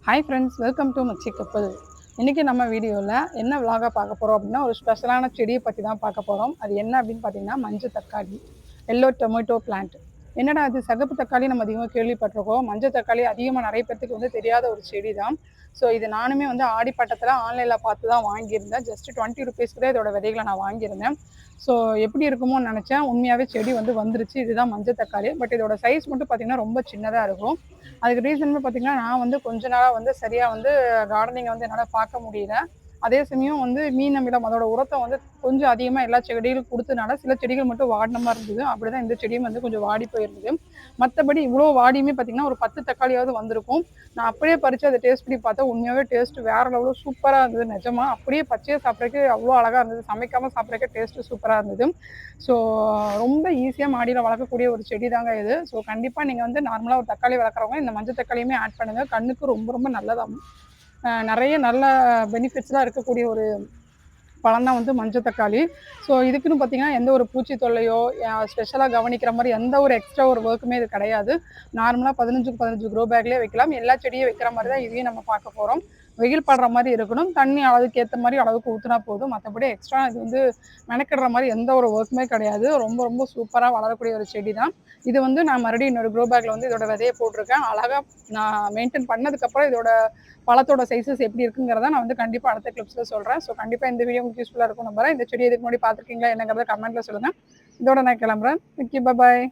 Hi friends, welcome to மச்சி கப்பல். இன்றைக்கி நம்ம வீடியோவில் என்ன விலாகாக பார்க்க போகிறோம் அப்படின்னா, ஒரு ஸ்பெஷலான செடியை பற்றி தான் பார்க்க போகிறோம். அது என்ன அப்படின்னு பார்த்தீங்கன்னா, மஞ்சள் தக்காளி, எல்லோ டொமேட்டோ பிளான்ட். என்னடா அது, சகப்பு தக்காளி நம்ம அதிகமாக கேள்விப்பட்டிருக்கோம். மஞ்சள் தக்காளி அதிகமாக நிறைய பேருக்கு வந்து தெரியாத ஒரு செடி தான். ஸோ இது நானுமே வந்து ஆடிப்பட்டத்தில் ஆன்லைனில் பார்த்து தான் வாங்கியிருந்தேன். ஜஸ்ட் 20 ருபீஸ்க்கு தான் இதோட விதைகளை நான் வாங்கியிருந்தேன். ஸோ எப்படி இருக்குமோன்னு நினச்சேன். உண்மையாகவே செடி வந்து வந்துருச்சு. இதுதான் மஞ்சள் தக்காளி. பட் இதோட சைஸ் மட்டும் பார்த்திங்கன்னா ரொம்ப சின்னதாக இருக்கும். அதுக்கு ரீசன் பார்த்தீங்கன்னா, நான் வந்து கொஞ்ச நாளாக வந்து சரியாக வந்து கார்டனிங்கை வந்து என்னால் பார்க்க முடியல. அதே சமயம் வந்து மீன் அமிலம் அதோட உரத்தை வந்து கொஞ்சம் அதிகமாக எல்லா செடிகளுக்கும் கொடுத்தனால சில செடிகள் மட்டும் வாடின மாதிரி இருந்தது. அப்படி தான் இந்த செடியும் வந்து கொஞ்சம் வாடி போயிருந்தது. மற்றபடி இவ்வளோ வாடியுமே பார்த்தீங்கன்னா ஒரு 10 தக்காளியாவது வந்திருக்கும். நான் அப்படியே பறித்து அதை டேஸ்ட் பண்ணி பார்த்தா உண்மையாகவே டேஸ்ட் வேறு லெவலில் சூப்பராக இருந்தது. நிஜமா அப்படியே பச்சையாக சாப்பிட்றதுக்கு அவ்வளோ அழகாக இருந்தது. சமைக்காமல் சாப்பிட்றதுக்கு டேஸ்ட்டு சூப்பராக இருந்தது. ஸோ ரொம்ப ஈஸியாக மாடியில் வளர்க்கக்கூடிய ஒரு செடி தாங்க இது. ஸோ கண்டிப்பாக நீங்கள் வந்து நார்மலாக ஒரு தக்காளி வளர்க்குறவங்க இந்த மஞ்சள் தக்காளியுமே ஆட் பண்ணுங்கள். கண்ணுக்கு ரொம்ப ரொம்ப நல்லதாகும். நிறைய நல்ல பெனிஃபிட்ஸ்லாம் இருக்கக்கூடிய ஒரு பழம் தான் வந்து மஞ்சள் தக்காளி. ஸோ இதுக்குன்னு பார்த்தீங்கன்னா எந்த ஒரு பூச்சி தொல்லையோ ஸ்பெஷலாக கவனிக்கிற மாதிரி எந்த ஒரு எக்ஸ்ட்ரா ஒரு ஒர்க்குமே இது கிடையாது. நார்மலாக 15க்கு 15 க்ரோ பேக்லேயே வைக்கலாம். எல்லா செடியும் வைக்கிற மாதிரி தான் இதையும் நம்ம பார்க்க போகிறோம். வெயில் படுற மாதிரி இருக்கணும். தண்ணி அளவுக்கு ஏற்ற மாதிரி அளவுக்கு ஊற்றினா போதும். மற்றபடி எக்ஸ்ட்ரா இது வந்து மெனக்கிடுற மாதிரி எந்த ஒரு ஒர்க்குமே கிடையாது. ரொம்ப ரொம்ப சூப்பராக வளரக்கூடிய ஒரு செடி தான் இது. வந்து நான் மறுபடியும் இன்னொரு க்ரோ பேக்கில் வந்து இதோட விதையை போட்டிருக்கேன். அழகாக நான் மெயின்டைன் பண்ணதுக்கப்புறம் இதோட பழத்தோட சைஸஸ் எப்படி இருக்குங்கிறத நான் வந்து கண்டிப்பாக அடுத்த கிளிப்ஸில் சொல்கிறேன். ஸோ கண்டிப்பாக இந்த வீடியோ உங்களுக்கு யூஸ்ஃபுல்லாக இருக்கும் நம்புறேன். இந்த செடி இதுக்கு முன்னாடி பார்த்துருக்கீங்களா என்னங்கிறத கமெண்ட்டில் சொல்லுங்கள். இதோட நான் கிளம்புறேன். ஓகே, பாய்.